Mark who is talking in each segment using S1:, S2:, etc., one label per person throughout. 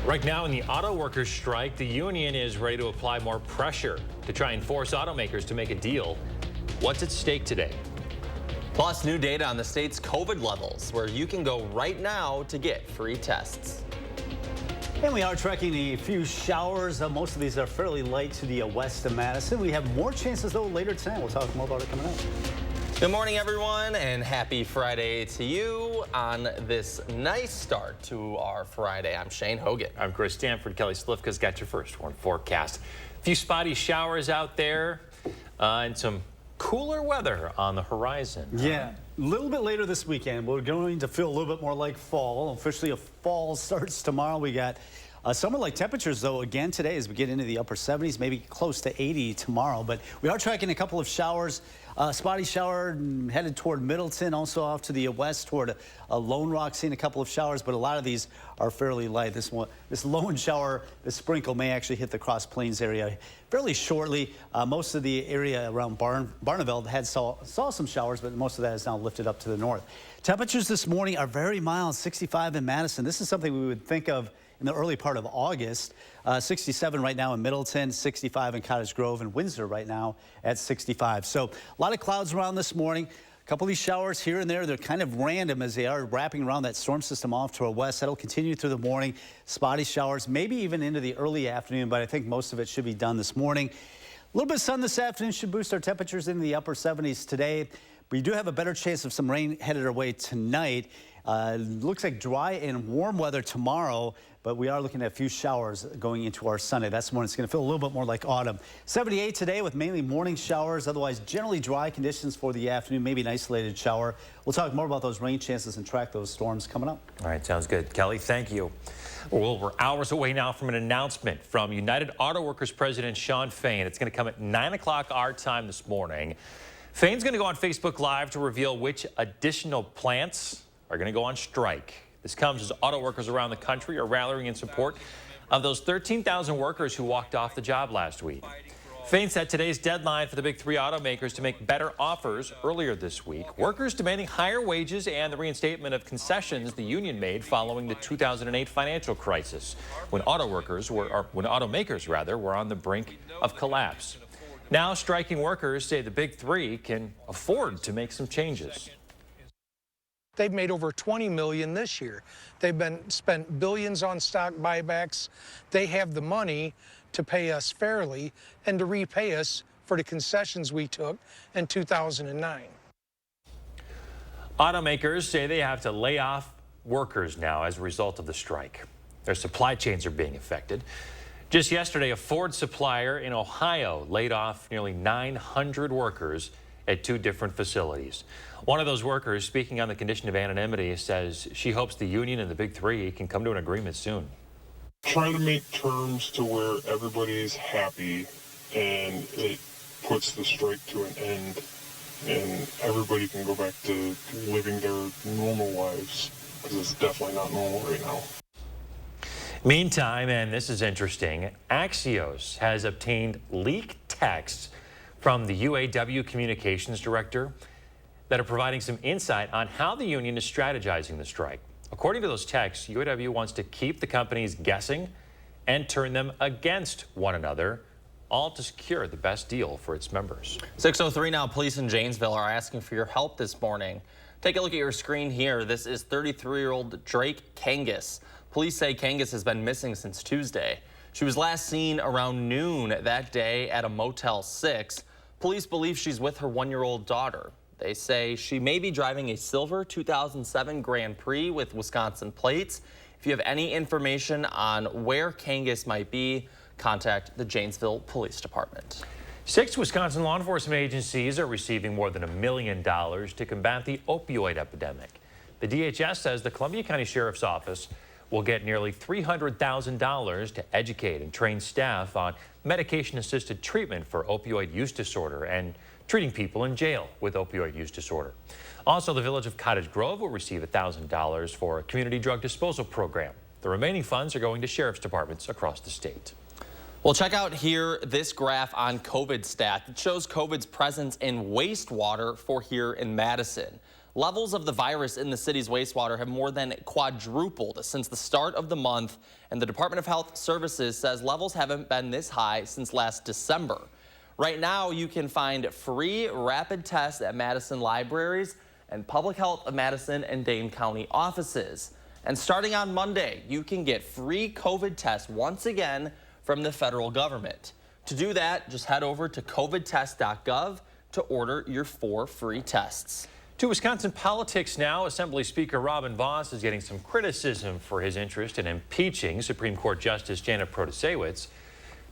S1: Right now in the auto workers strike, the union is ready to apply more pressure to try and force automakers to make a deal. What's at stake today?
S2: Plus, new data on the state's COVID levels, where you can go right now to get free tests.
S3: And we are tracking a few showers. Most of these are fairly light to the west of Madison. We have more chances, though, later tonight. We'll talk more about it coming up.
S2: Good morning, everyone, and happy Friday to you on this nice start to our Friday. I'm Shane Hogan.
S1: I'm Chris Stanford. Kelly Slifka's got your first one forecast. A few spotty showers out there and some cooler weather on the horizon.
S3: Yeah, a little bit later this weekend, we're going to feel a little bit more like fall. Officially, a fall starts tomorrow. We got summer-like temperatures, though, again today as we get into the upper 70s, maybe close to 80 tomorrow. But we are tracking a couple of showers. Spotty shower headed toward Middleton, also off to the west toward Lone Rock, seeing a couple of showers, but a lot of these are fairly light. This lone shower, this sprinkle may actually hit the Cross Plains area fairly shortly. Most of the area around Barneveld saw some showers, but most of that is now lifted up to the north. Temperatures this morning are very mild, 65 in Madison. This is something we would think of in the early part of August. 67 right now in Middleton, 65 in Cottage Grove, and Windsor right now at 65. So a lot of clouds around this morning. A couple of these showers here and there, they're kind of random as they are wrapping around that storm system off to our west. That'll continue through the morning. Spotty showers, maybe even into the early afternoon, but I think most of it should be done this morning. A little bit of sun this afternoon should boost our temperatures into the upper 70s today. We do have a better chance of some rain headed our way tonight. Looks like dry and warm weather tomorrow, but we are looking at a few showers going into our Sunday. That's when it's going to feel a little bit more like autumn. 78 today with mainly morning showers, otherwise generally dry conditions for the afternoon, maybe an isolated shower. We'll talk more about those rain chances and track those storms coming up.
S1: All right, sounds good. Kelly, thank you. Well, we're hours away now from an announcement from United Auto Workers President Shawn Fain. It's going to come at 9 o'clock our time this morning. Fain's going to go on Facebook Live to reveal which additional plants are going to go on strike. This comes as auto workers around the country are rallying in support of those 13,000 workers who walked off the job last week. Fain set today's deadline for the big three automakers to make better offers earlier this week. Workers demanding higher wages and the reinstatement of concessions the union made following the 2008 financial crisis, when automakers were on the brink of collapse. Now, striking workers say the big three can afford to make some changes.
S4: They've made over $20 million this year. They've spent billions on stock buybacks. They have the money to pay us fairly and to repay us for the concessions we took in 2009.
S1: Automakers say they have to lay off workers now as a result of the strike. Their supply chains are being affected. Just yesterday, a Ford supplier in Ohio laid off nearly 900 workers at two different facilities. One of those workers, speaking on the condition of anonymity, says she hopes the union and the big three can come to an agreement soon.
S5: Try to make terms to where everybody's happy and it puts the strike to an end and everybody can go back to living their normal lives, because it's definitely not normal right now.
S1: Meantime, and this is interesting, Axios has obtained leaked texts from the UAW communications director that are providing some insight on how the union is strategizing the strike. According to those texts, UAW wants to keep the companies guessing and turn them against one another, all to secure the best deal for its members.
S2: 6:03 now. Police in Janesville are asking for your help this morning. Take a look at your screen here. This is 33-year-old Drake Kangas. Police say Kangas has been missing since Tuesday. She was last seen around noon that day at a Motel 6. Police believe she's with her one-year-old daughter. They say she may be driving a silver 2007 Grand Prix with Wisconsin plates. If you have any information on where Kangas might be, contact the Janesville Police Department.
S1: 6 Wisconsin law enforcement agencies are receiving more than $1 million to combat the opioid epidemic. The DHS says the Columbia County Sheriff's Office will get nearly $300,000 to educate and train staff on medication-assisted treatment for opioid use disorder and treating people in jail with opioid use disorder. Also, the village of Cottage Grove will receive $1,000 for a community drug disposal program. The remaining funds are going to sheriff's departments across the state.
S2: Well, check out here this graph on COVID stats. It shows COVID's presence in wastewater for here in Madison. Levels of the virus in the city's wastewater have more than quadrupled since the start of the month, and the Department of Health Services says levels haven't been this high since last December. Right now, you can find free rapid tests at Madison libraries and Public Health of Madison and Dane County offices. And starting on Monday, you can get free COVID tests once again from the federal government. To do that, just head over to covidtest.gov to order your 4 free tests.
S1: To Wisconsin politics now, Assembly Speaker Robin Vos is getting some criticism for his interest in impeaching Supreme Court Justice Janet Protasiewicz.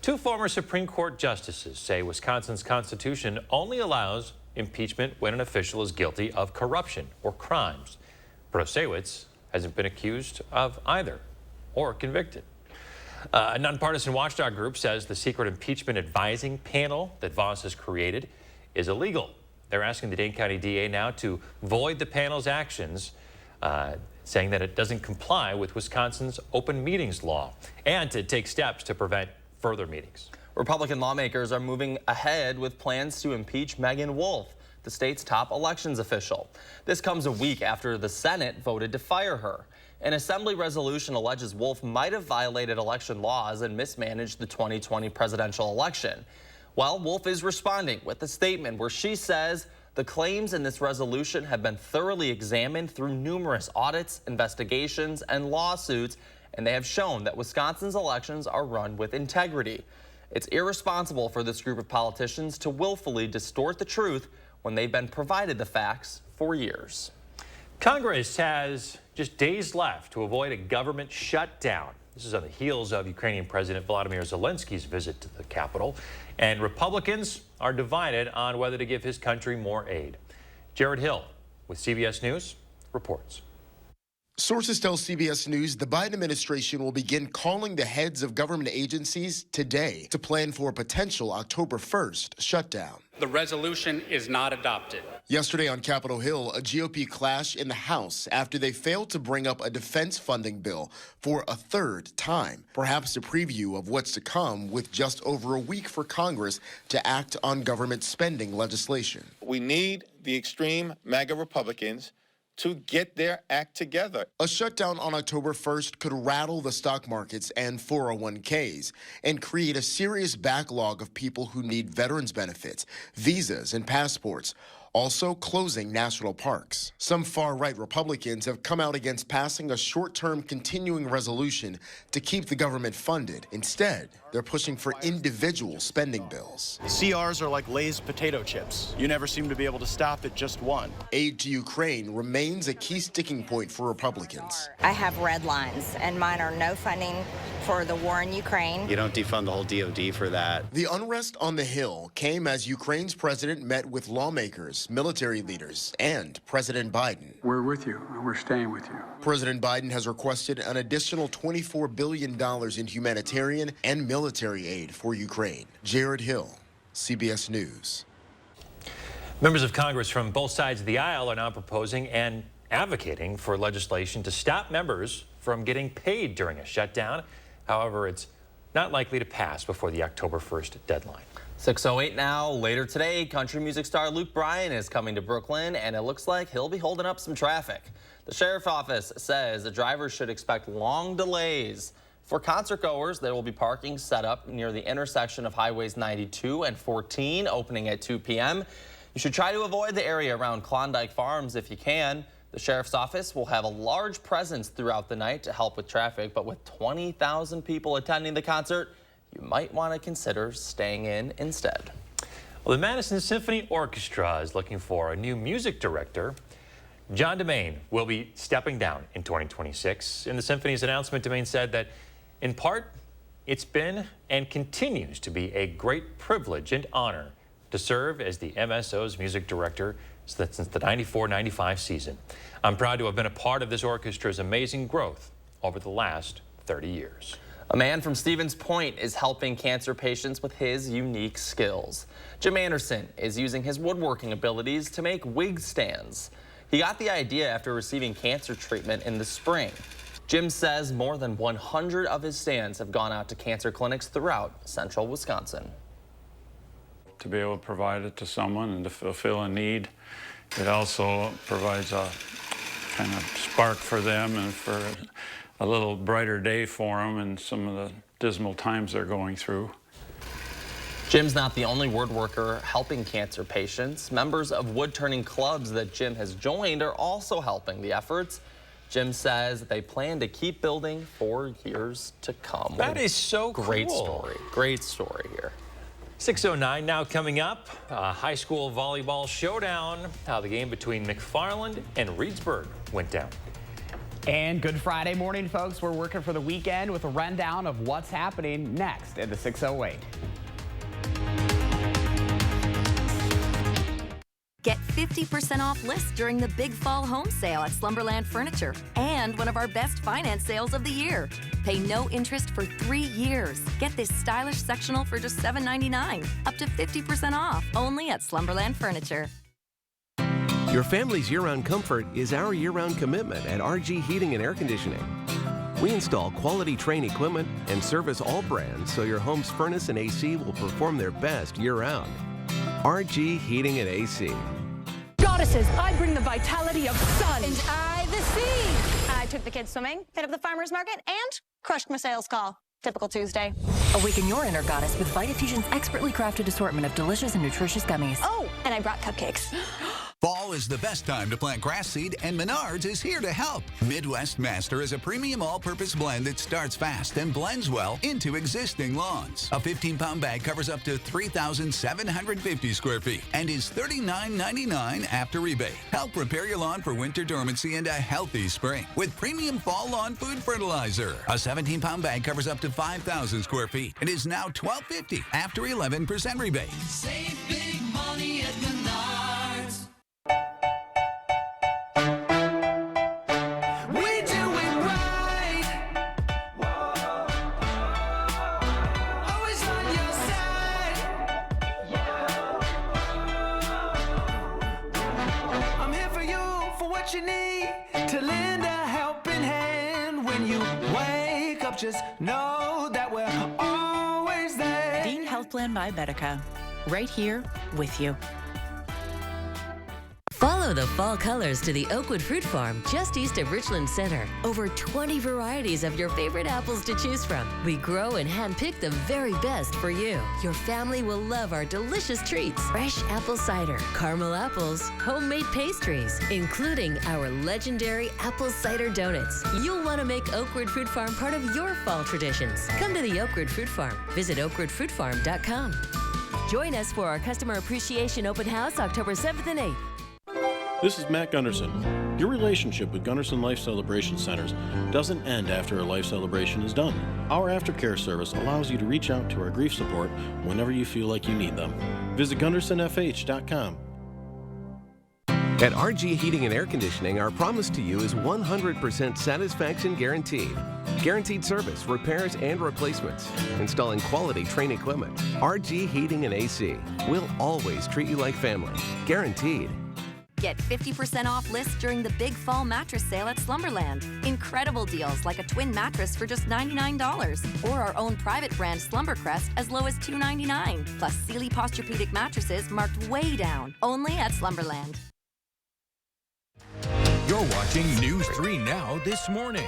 S1: 2 former Supreme Court justices say Wisconsin's Constitution only allows impeachment when an official is guilty of corruption or crimes. Protasiewicz hasn't been accused of either or convicted. A nonpartisan watchdog group says the secret impeachment advising panel that Vos has created is illegal. They're asking the Dane County DA now to void the panel's actions, saying that it doesn't comply with Wisconsin's open meetings law and to take steps to prevent further meetings.
S2: Republican lawmakers are moving ahead with plans to impeach Megan Wolf, the state's top elections official. This comes a week after the Senate voted to fire her. An assembly resolution alleges Wolf might have violated election laws and mismanaged the 2020 presidential election. Well, Wolf is responding with a statement where she says the claims in this resolution have been thoroughly examined through numerous audits, investigations, and lawsuits, and they have shown that Wisconsin's elections are run with integrity. It's irresponsible for this group of politicians to willfully distort the truth when they've been provided the facts for years.
S1: Congress has just days left to avoid a government shutdown. This is on the heels of Ukrainian President Volodymyr Zelensky's visit to the Capitol. And Republicans are divided on whether to give his country more aid. Jared Hill with CBS News reports.
S6: Sources tell CBS News the Biden administration will begin calling the heads of government agencies today to plan for a potential October 1st shutdown.
S7: The resolution is not adopted.
S6: Yesterday on Capitol Hill, a GOP clash in the House after they failed to bring up a defense funding bill for a 3rd time. Perhaps a preview of what's to come with just over a week for Congress to act on government spending legislation.
S8: We need the extreme MAGA Republicans to get their act together.
S6: A shutdown on October 1st could rattle the stock markets and 401ks and create a serious backlog of people who need veterans benefits, visas, and passports. Also closing national parks. Some far-right Republicans have come out against passing a short-term continuing resolution to keep the government funded. Instead, they're pushing for individual spending bills.
S9: CRs are like Lay's potato chips. You never seem to be able to stop at just one.
S6: Aid to Ukraine remains a key sticking point for Republicans.
S10: I have red lines, and mine are no funding for the war in Ukraine.
S9: You don't defund the whole DOD for that.
S6: The unrest on the Hill came as Ukraine's president met with lawmakers, military leaders, and President Biden.
S11: We're with you, and we're staying with you.
S6: President Biden has requested an additional $24 billion in humanitarian and military aid for Ukraine. Jared Hill, CBS News.
S1: Members of Congress from both sides of the aisle are now proposing and advocating for legislation to stop members from getting paid during a shutdown. However, it's not likely to pass before the October 1st deadline.
S2: 6:08 now. Later today, country music star Luke Bryan is coming to Brooklyn, and it looks like he'll be holding up some traffic. The sheriff's office says the drivers should expect long delays. For concert goers, there will be parking set up near the intersection of Highways 92 and 14, opening at 2 p.m. You should try to avoid the area around Klondike Farms if you can. The sheriff's office will have a large presence throughout the night to help with traffic, but with 20,000 people attending the concert, you might want to consider staying in instead.
S1: Well, the Madison Symphony Orchestra is looking for a new music director. John DeMaine will be stepping down in 2026. In the symphony's announcement, DeMaine said that, in part, it's been and continues to be a great privilege and honor to serve as the MSO's music director since the 94-95 season. I'm proud to have been a part of this orchestra's amazing growth over the last 30 years.
S2: A man from Stevens Point is helping cancer patients with his unique skills. Jim Anderson is using his woodworking abilities to make wig stands. He got the idea after receiving cancer treatment in the spring. Jim says more than 100 of his stands have gone out to cancer clinics throughout central Wisconsin.
S11: To be able to provide it to someone and to fulfill a need it also provides a kind of spark for them and for a little brighter day for them in some of the dismal times they're going through.
S2: Jim's not the only woodworker helping cancer patients. Members of wood-turning clubs that Jim has joined are also helping the efforts. Jim says they plan to keep building for years to come.
S1: That is so cool.
S2: Great story. Great story here.
S1: 6:09 now coming up. High school volleyball showdown. How the game between McFarland and Reedsburg went down.
S12: And good Friday morning, folks. We're working for the weekend with a rundown of what's happening next in the 608.
S13: Get 50% off lists during the big fall home sale at Slumberland Furniture and one of our best finance sales of the year. Pay no interest for 3 years. Get this stylish sectional for just $7.99, up to 50% off, only at Slumberland Furniture.
S14: Your family's year-round comfort is our year-round commitment at RG Heating and Air Conditioning. We install quality Trane equipment and service all brands so your home's furnace and AC will perform their best year-round. RG Heating and AC.
S15: Goddesses, I bring the vitality of sun.
S16: And I the sea. I took the kids swimming, hit up the farmer's market, and crushed my sales call. Typical Tuesday.
S17: Awaken your inner goddess with Vitafusion's expertly crafted assortment of delicious and nutritious gummies.
S16: Oh, and I brought cupcakes.
S18: Fall is the best time to plant grass seed, and Menards is here to help. Midwest Master is a premium all-purpose blend that starts fast and blends well into existing lawns. A 15-pound bag covers up to 3,750 square feet and is $39.99 after rebate. Help prepare your lawn for winter dormancy and a healthy spring with premium fall lawn food fertilizer. A 17-pound bag covers up to 5,000 square feet and is now $12.50 after 11% rebate.
S19: Save big money at Menards.
S20: You need to lend a helping hand when you wake up. Just know that we're always there.
S17: Dean Health Plan by Medica, right here with you.
S21: Follow the fall colors to the Oakwood Fruit Farm just east of Richland Center. Over 20 varieties of your favorite apples to choose from. We grow and handpick the very best for you. Your family will love our delicious treats. Fresh apple cider, caramel apples, homemade pastries, including our legendary apple cider donuts. You'll want to make Oakwood Fruit Farm part of your fall traditions. Come to the Oakwood Fruit Farm. Visit oakwoodfruitfarm.com. Join us for our Customer Appreciation Open House October 7th and 8th.
S22: This is Matt Gunderson. Your relationship with Gunderson Life Celebration Centers doesn't end after a life celebration is done. Our aftercare service allows you to reach out to our grief support whenever you feel like you need them. Visit GundersonFH.com.
S14: At RG Heating and Air Conditioning, our promise to you is 100% satisfaction guaranteed. Guaranteed service, repairs, and replacements. Installing quality Trane equipment. RG Heating and AC. We'll always treat you like family. Guaranteed.
S13: Get 50% off lists during the big fall mattress sale at Slumberland. Incredible deals like a twin mattress for just $99 or our own private brand Slumbercrest as low as $299. Plus Sealy Posturepedic mattresses marked way down. Only at Slumberland.
S23: You're watching News 3 Now this morning.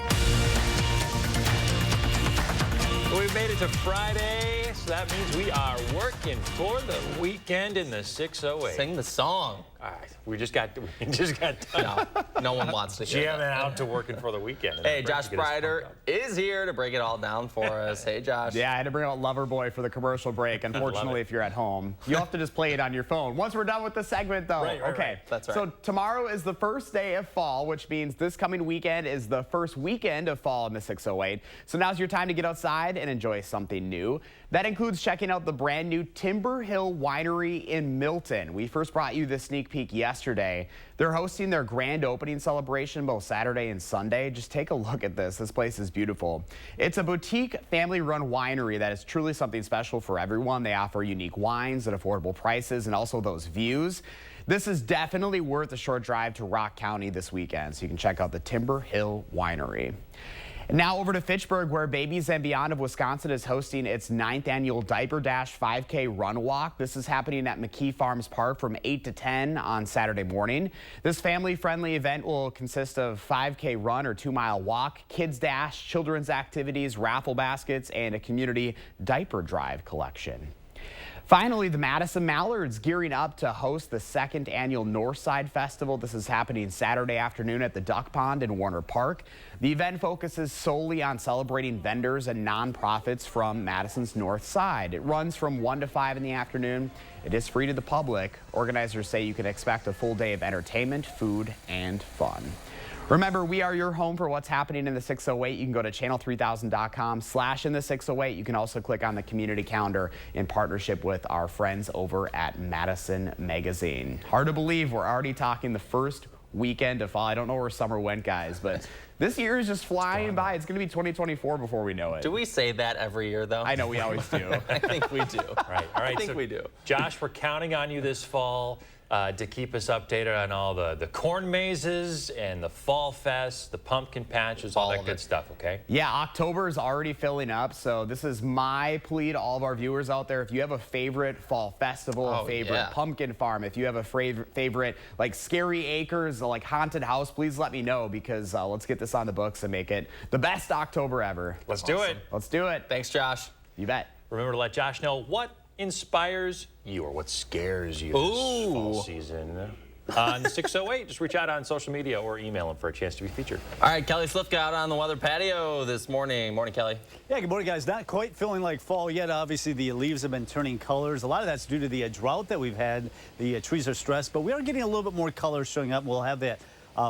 S1: We made it to Friday, so that means we are working for the weekend in the 608.
S2: Sing the song.
S1: All right, we just got done.
S2: No one wants to hear
S1: jamming out to working for the weekend.
S2: Hey, Josh Breider is here to break it all down for us. Hey, Josh.
S12: Yeah, I had to bring out Loverboy for the commercial break. Unfortunately, if you're at home, you'll have to just play it on your phone. Once we're done with the segment, though.
S2: Right,
S12: okay.
S2: That's right.
S12: So tomorrow is the first day of fall, which means this coming weekend is the first weekend of fall in the 608. So now's your time to get outside and enjoy something new. That includes checking out the brand new Timber Hill Winery in Milton. We first brought you this sneak peek yesterday. They're hosting their grand opening celebration both Saturday and Sunday. Just take a look at this. This place is beautiful. It's a boutique family-run winery that is truly something special for everyone. They offer unique wines at affordable prices and also those views. This is definitely worth a short drive to Rock County this weekend, so you can check out the Timber Hill Winery. Now over to Fitchburg, where Babies and Beyond of Wisconsin is hosting its 9th annual Diaper Dash 5K Run Walk. This is happening at McKee Farms Park from 8 to 10 on Saturday morning. This family-friendly event will consist of 5K run or 2-mile walk, kids dash, children's activities, raffle baskets, and a community diaper drive collection. Finally, the Madison Mallards gearing up to host the 2nd annual Northside Festival. This is happening Saturday afternoon at the Duck Pond in Warner Park. The event focuses solely on celebrating vendors and nonprofits from Madison's North Side. It runs from 1 to 5 in the afternoon. It is free to the public. Organizers say you can expect a full day of entertainment, food, and fun. Remember, we are your home for what's happening in the 608. You can go to channel3000.com/in-the608. You can also click on the community calendar in partnership with our friends over at Madison Magazine. Hard to believe we're already talking the first weekend of fall. I don't know where summer went, guys, but this year is just flying by. It's going to be 2024 before we know it.
S2: Do we say that every year, though?
S12: I know we always do.
S2: I think we do.
S1: Right. All right.
S2: I think we do.
S1: Josh, we're counting on you this fall to keep us updated on all the corn mazes and the fall fest, the pumpkin patches, all that good stuff, okay?
S12: Yeah, October is already filling up, so this is my plea to all of our viewers out there. If you have a favorite fall festival, a favorite pumpkin farm, if you have a favorite like Scary Acres, like haunted house, please let me know, because let's get this on the books and make it the best October ever.
S1: Let's do it.
S12: Let's do it.
S2: Thanks, Josh.
S12: You bet.
S1: Remember to let Josh know what inspires you or what scares you this fall season. On 608, just reach out on social media or email him for a chance to be featured.
S2: All right, Kelly Slifka out on the weather patio this morning. Morning, Kelly.
S3: Yeah, good morning, guys. Not quite feeling like fall yet. Obviously, the leaves have been turning colors. A lot of that's due to the drought that we've had. The trees are stressed, but we are getting a little bit more color showing up. We'll have that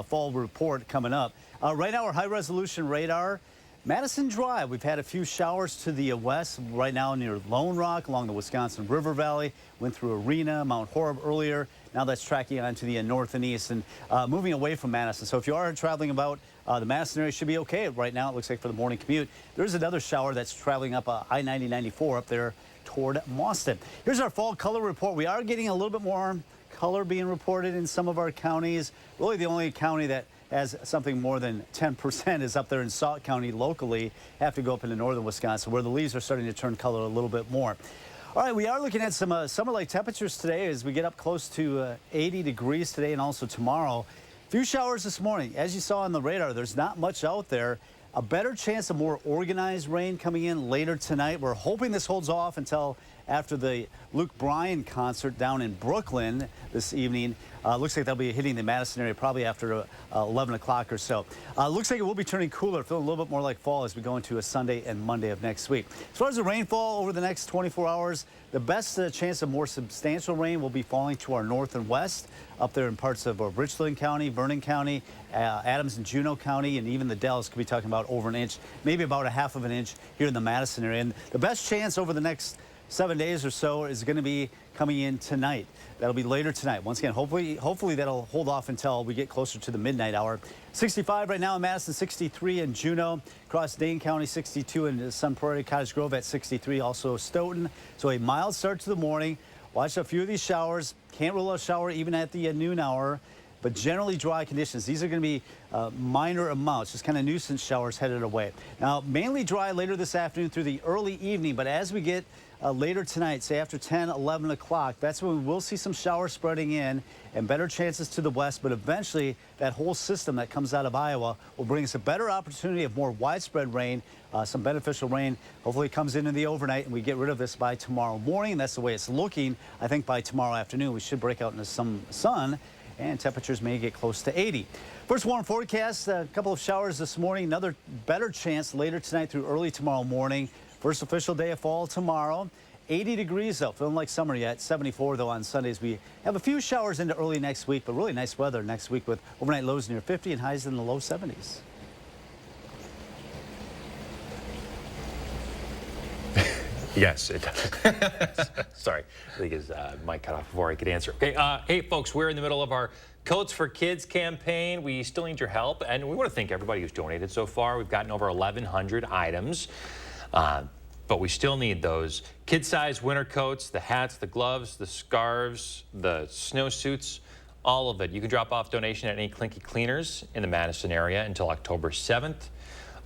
S3: fall report coming up. Right now, our high-resolution radar, Madison dry. We've had a few showers to the west right now near Lone Rock along the Wisconsin River Valley. Went through Arena, Mount Horeb earlier. Now that's tracking on to the north and east and moving away from Madison. So if you are traveling about, the Madison area should be okay right now. It looks like for the morning commute. There's another shower that's traveling up I-90-94 up there toward Mauston. Here's our fall color report. We are getting a little bit more color being reported in some of our counties. Really the only county that has something more than 10% is up there in Sauk County locally. Have to go up into northern Wisconsin where the leaves are starting to turn color a little bit more. All right, we are looking at some summer-like temperatures today as we get up close to 80 degrees today and also tomorrow. A few showers this morning. As you saw on the radar, there's not much out there. A better chance of more organized rain coming in later tonight. We're hoping this holds off until after the Luke Bryan concert down in Brooklyn this evening. Looks like they'll be hitting the Madison area probably after 11 o'clock or so. Looks like it will be turning cooler, feeling a little bit more like fall as we go into a Sunday and Monday of next week. As far as the rainfall over the next 24 hours, the best chance of more substantial rain will be falling to our north and west, up there in parts of Richland County, Vernon County, Adams and Juneau County, and even the Dells could be talking about over an inch, maybe about a half of an inch here in the Madison area. And the best chance over the next 7 days or so is going to be coming in tonight. That'll be later tonight. Once again, hopefully that'll hold off until we get closer to the midnight hour. 65 right now in Madison, 63 in Juneau, across Dane County, 62 in Sun Prairie, Cottage Grove at 63, also Stoughton. So a mild start to the morning. Watch a few of these showers. Can't rule out a shower even at the noon hour, but generally dry conditions. These are going to be minor amounts, just kind of nuisance showers headed away. Now, mainly dry later this afternoon through the early evening, but as we get later tonight, say after 10, 11 o'clock, that's when we will see some showers spreading in and better chances to the west, but eventually that whole system that comes out of Iowa will bring us a better opportunity of more widespread rain, some beneficial rain. Hopefully it comes in the overnight and we get rid of this by tomorrow morning. That's the way it's looking. I think by tomorrow afternoon we should break out into some sun and temperatures may get close to 80. First warm forecast, a couple of showers this morning, another better chance later tonight through early tomorrow morning. First official day of fall tomorrow. 80 degrees though, feeling like summer yet. 74 though on Sundays. We have a few showers into early next week, but really nice weather next week with overnight lows near 50 and highs in the low 70s.
S1: Yes, it does. Sorry, I think his mic cut off before I could answer. Okay, hey folks, we're in the middle of our Coats for Kids campaign. We still need your help, and we want to thank everybody who's donated so far. We've gotten over 1,100 items. But we still need those kid-size winter coats, the hats, the gloves, the scarves, the snowsuits, all of it. You can drop off donation at any Clinky Cleaners in the Madison area until October 7th.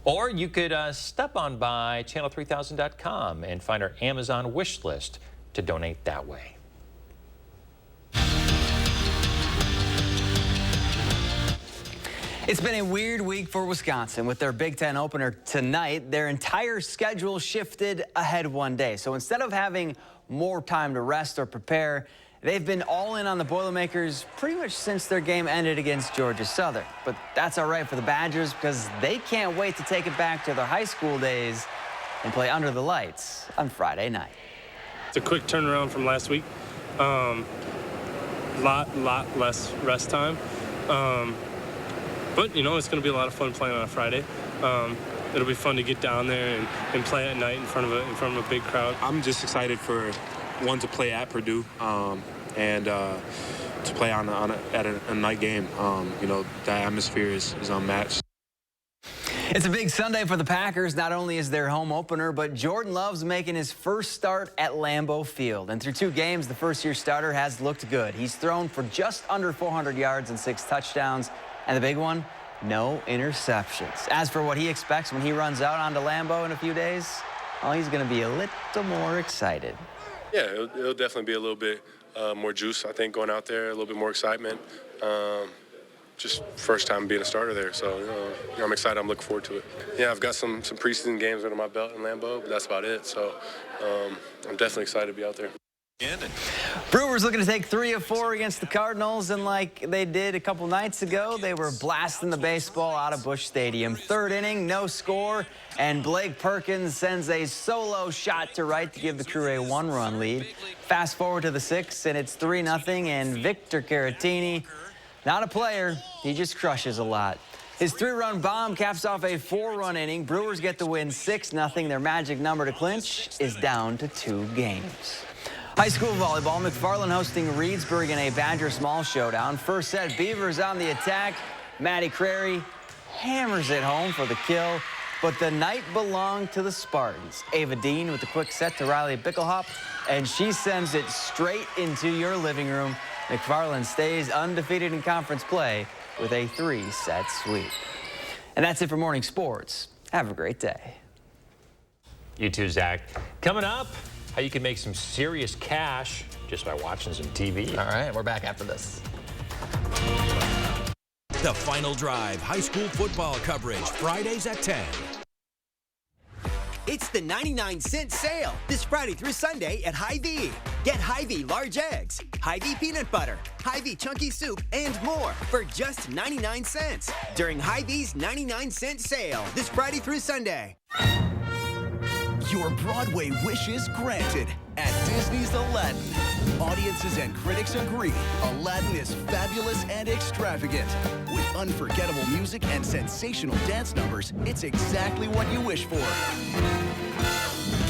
S1: Or you could stop on by channel3000.com and find our Amazon wish list to donate that way.
S4: It's been a weird week for Wisconsin. With their Big Ten opener tonight, their entire schedule shifted ahead one day. So instead of having more time to rest or prepare, they've been all in on the Boilermakers pretty much since their game ended against Georgia Southern. But that's all right for the Badgers because they can't wait to take it back to their high school days and play under the lights on Friday night.
S5: It's a quick turnaround from last week. Lot less rest time. But, you know, it's going to be a lot of fun playing on a Friday. It'll be fun to get down there and play at night in front of a big crowd.
S7: I'm just excited for one to play at Purdue and to play at a night game. You know, the atmosphere is unmatched.
S4: It's a big Sunday for the Packers. Not only is their home opener, but Jordan Love's making his first start at Lambeau Field. And through 2 games, the first-year starter has looked good. He's thrown for just under 400 yards and 6 touchdowns. And the big one, no interceptions. As for what he expects when he runs out onto Lambeau in a few days, well, he's going to be a little more excited.
S7: Yeah, it'll definitely be a little bit more juice, I think, going out there, a little bit more excitement. Just first time being a starter there, so you know, I'm excited. I'm looking forward to it. Yeah, I've got some preseason games under my belt in Lambeau, but that's about it. So I'm definitely excited to be out there.
S4: Brewers looking to take 3 of 4 against the Cardinals, and like they did a couple nights ago, they were blasting the baseball out of Busch Stadium. 3rd inning, no score, and Blake Perkins sends a solo shot to right to give the Crew a 1-run lead. Fast forward to the 6th, and it's 3-0, and Victor Caratini, not a player, he just crushes a lot. His 3-run bomb caps off a 4-run inning. Brewers get the win 6-0. Their magic number to clinch is down to 2 games. High school volleyball, McFarland hosting Reedsburg in a Badger small showdown. First set, Beavers on the attack. Maddie Crary hammers it home for the kill, but the night belonged to the Spartans. Ava Dean with the quick set to Riley Bickelhop, and she sends it straight into your living room. McFarland stays undefeated in conference play with a 3-set sweep. And that's it for morning sports. Have a great day.
S1: You too, Zach. Coming up, how you can make some serious cash just by watching some TV.
S2: All right, we're back after this.
S23: The Final Drive high school football coverage, Fridays at 10.
S24: It's the 99-cent sale this Friday through Sunday at Hy-Vee. Get Hy-Vee large eggs, Hy-Vee peanut butter, Hy-Vee chunky soup, and more for just 99 cents during Hy-Vee's 99-cent sale this Friday through Sunday.
S18: Your Broadway wish is granted at Disney's Aladdin. Audiences and critics agree Aladdin is fabulous and extravagant. With unforgettable music and sensational dance numbers, it's exactly what you wish for.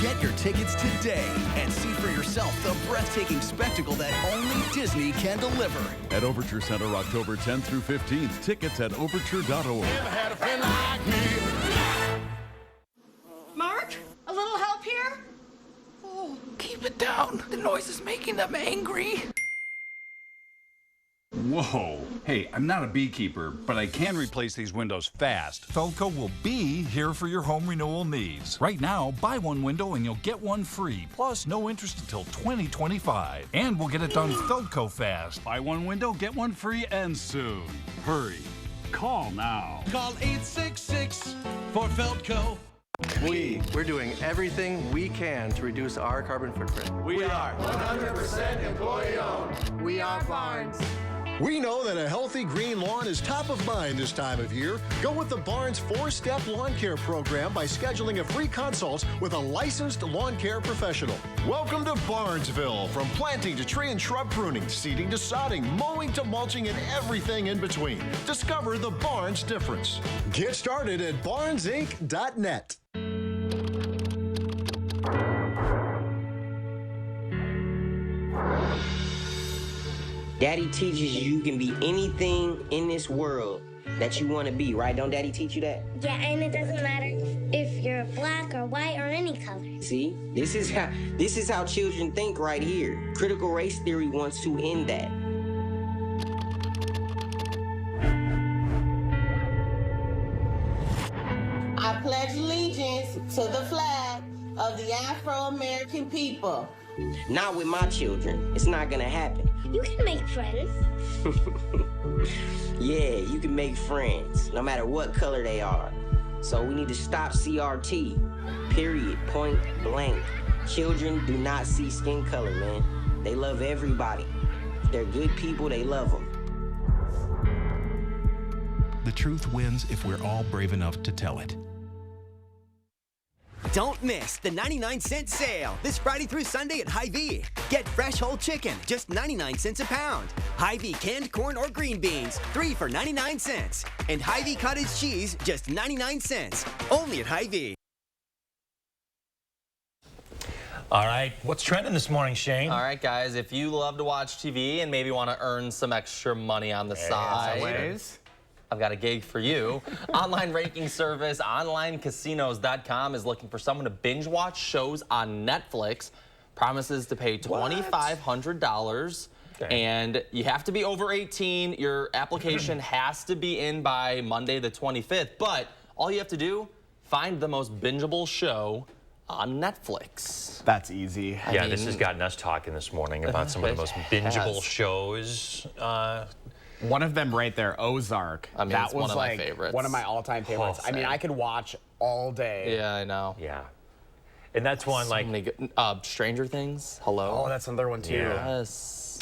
S18: Get your tickets today and see for yourself the breathtaking spectacle that only Disney can deliver.
S25: At Overture Center, October 10th through 15th. Tickets at overture.org.
S26: Mark, a little help here? Oh, keep it down. The noise is making them angry.
S27: Whoa. Hey, I'm not a beekeeper, but I can replace these windows fast.
S23: Feldco will be here for your home renewal needs. Right now, buy one window and you'll get one free, plus no interest until 2025. And we'll get it done Feldco fast.
S27: Buy one window, get one free, and soon. Hurry. Call now.
S28: Call 866 for Feldco.
S29: We're doing everything we can to reduce our carbon footprint.
S28: We are 100% employee owned.
S29: We are Barnes.
S30: We know that a healthy green lawn is top of mind this time of year. Go with the Barnes 4-Step Lawn Care Program by scheduling a free consult with a licensed lawn care professional.
S31: Welcome to Barnesville. From planting to tree and shrub pruning, seeding to sodding, mowing to mulching, and everything in between. Discover the Barnes difference.
S30: Get started at barnesinc.net.
S32: Daddy teaches you can be anything in this world that you want to be, right? Don't Daddy teach you that?
S33: Yeah, and it doesn't matter if you're black or white or any color.
S32: See, this is how children think right here. Critical race theory wants to end that.
S34: I
S6: pledge allegiance to the flag of the Afro-American people.
S32: Not with my children. It's not gonna happen.
S33: You can make friends.
S32: Yeah, you can make friends, no matter what color they are. So we need to stop CRT. Period. Point blank. Children do not see skin color, man. They love everybody. If they're good people, they love them.
S8: The truth wins if we're all brave enough to tell it.
S24: Don't miss the 99-cent sale this Friday through Sunday at Hy-Vee. Get fresh whole chicken, just 99 cents a pound. Hy-Vee canned corn or green beans, 3 for 99 cents. And Hy-Vee cottage cheese, just 99 cents. Only at Hy-Vee.
S1: All right, what's trending this morning, Shane?
S2: All right, guys, if you love to watch TV and maybe want to earn some extra money on the side, I've got a gig for you. Online ranking service onlinecasinos.com is looking for someone to binge watch shows on Netflix. Promises to pay $2,500. And you have to be over 18. Your application has to be in by Monday the 25th. But all you have to do, find the most bingeable show on Netflix.
S12: That's easy.
S1: Yeah, I mean, this has gotten us talking this morning about some of the most bingeable shows.
S12: One of them right there, Ozark.
S2: I mean,
S12: that
S2: it's
S12: was
S2: one of
S12: like
S2: my favorites.
S12: one of my all-time favorites. I mean, I could watch all day.
S2: Yeah, I know.
S1: Yeah. And that's one like
S2: Stranger Things. Hello.
S12: Oh, that's another one too.
S2: Yes.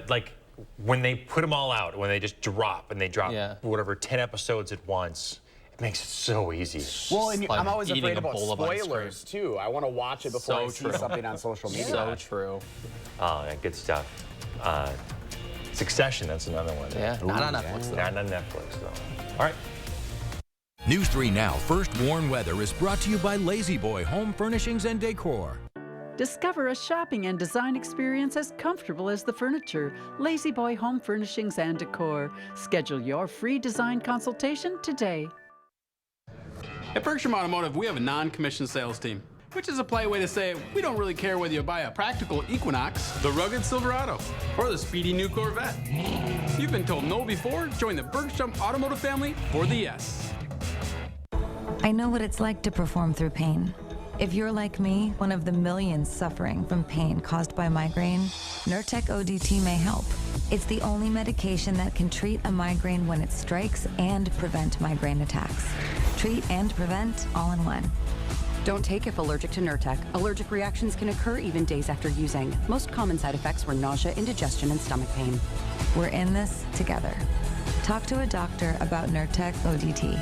S1: Like when they put them all out, when they just drop and they drop whatever 10 episodes at once, it makes it so easy.
S12: Well, and I'm always afraid about spoilers too. I want to watch it before I see something on social media.
S2: So true.
S1: Oh, yeah, good stuff. Succession, that's another one.
S2: Yeah, not on Netflix though.
S1: Not on Netflix though. All right.
S9: News 3 Now First Warn Weather is brought to you by Lazy Boy Home Furnishings and Decor.
S10: Discover a shopping and design experience as comfortable as the furniture. Lazy Boy Home Furnishings and Decor. Schedule your free design consultation today.
S11: At Bergstrom Automotive, we have a non-commissioned sales team, which is a polite way to say we don't really care whether you buy a practical Equinox, the rugged Silverado, or the speedy new Corvette. You've been told no before? Join the Bergstrom Automotive family for the yes.
S14: I know what it's like to perform through pain. If you're like me, one of the millions suffering from pain caused by migraine, Nurtec ODT may help. It's the only medication that can treat a migraine when it strikes and prevent migraine attacks. Treat and prevent all in one.
S15: Don't take if allergic to Nurtec. Allergic reactions can occur even days after using. Most common side effects were nausea, indigestion, and stomach pain.
S14: We're in this together. Talk to a doctor about Nurtec ODT.